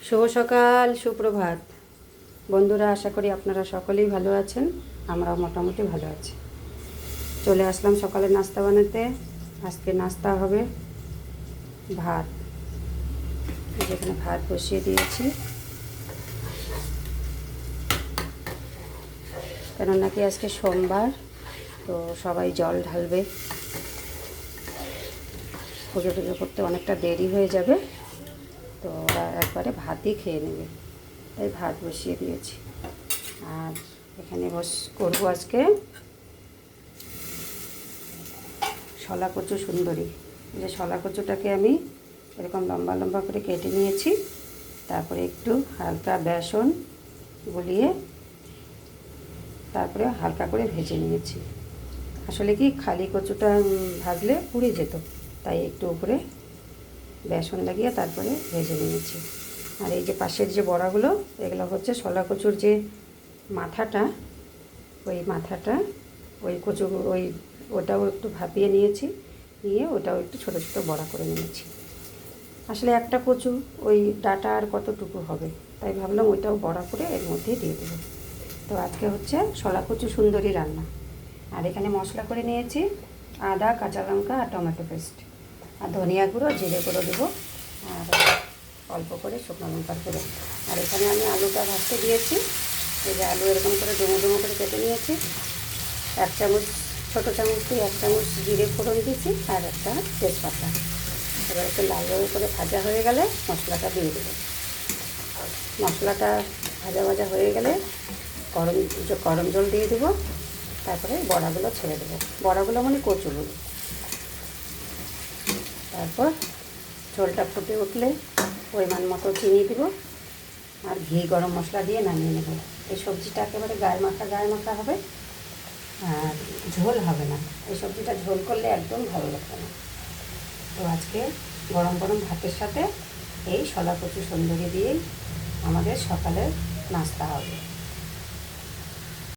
শুভ সকাল, সুপ্রভাত বন্ধুরা। আশা করি আপনারা সকলেই ভালো আছেন। আমরাও মোটামুটি ভালো আছি। চলে আসলাম সকালে নাস্তা বানাতে। আজকে নাস্তা হবে ভাত। যেখানে ভাত বসিয়ে দিয়েছি, কেন নাকি আজকে সোমবার, তো সবাই জল ঢালবে। পুজো টুজো করতে অনেকটা দেরি হয়ে যাবে, তো ওরা একবারে ভাতই খেয়ে নেবে, তাই ভাত বসিয়ে দিয়েছি। আর এখানে করবো আজকে শলা কচু সুন্দরী। যে শলা কচুটাকে আমি এরকম লম্বা লম্বা করে কেটে নিয়েছি, তারপরে একটু হালকা বেসন গুলিয়ে তারপরে হালকা করে ভেজে নিয়েছি। আসলে কি খালি কচুটা ভাজলে পুড়ে যেত, তাই একটু উপরে বেসন লাগিয়ে তারপরে ভেজে নিয়েছি। আর এই যে পাশের যে বড়াগুলো, এগুলো হচ্ছে শলা কচুর যে মাথাটা, ওই কচু ওটাও একটু ভাপিয়ে নিয়েছি, নিয়ে ওটাও একটু ছোটো ছোটো বড়া করে নিয়েছি। আসলে একটা কচু ওই ডাটা আর কতটুকু হবে, তাই ভাবলাম ওইটাও বড়া করে এর মধ্যেই দিয়ে দেবো। তো আজকে হচ্ছে শলা কচু সুন্দরী রান্না। আর এখানে মশলা করে নিয়েছি আদা, কাঁচা লঙ্কা আর টমেটো পেস্ট, আর ধনিয়া গুঁড়ো, জিরে গুঁড়ো দেবো, আর অল্প করে শুকনো লঙ্কার গুঁড়ো। আর এখানে আমি আলুটা ভাজতে দিয়েছি। এই যে আলু এরকম করে ডুমো ডুমো করে কেটে নিয়েছি। এক চামচ, ছোটো চামচ দিয়ে 1 চামচ জিরে ফোড়ন দিয়েছি, আর একটা তেজপাতা। এবার একটু লাল লাল করে ভাজা হয়ে গেলে মশলাটা দিয়ে দেবো। মশলাটা ভাজা ভাজা হয়ে গেলে গরম জল দিয়ে দেবো, তারপরে বড়াগুলো ছেড়ে দেবো। বড়াগুলো মানে কচুগুলো। তারপর ঝোলটা ফুটে উঠলে পরিমাণ মতো চিনি দেবো, আর ঘি গরম মশলা দিয়ে নামিয়ে নেব। এই সবজিটা একেবারে গায়ে মাখা হবে, আর ঝোল হবে না। এই সবজিটা ঝোল করলে একদম ভালো লাগবে না। তো আজকে গরম গরম ভাতের সাথে এই শলা কচু সুন্দরী দিয়েই আমাদের সকালের নাস্তা হবে।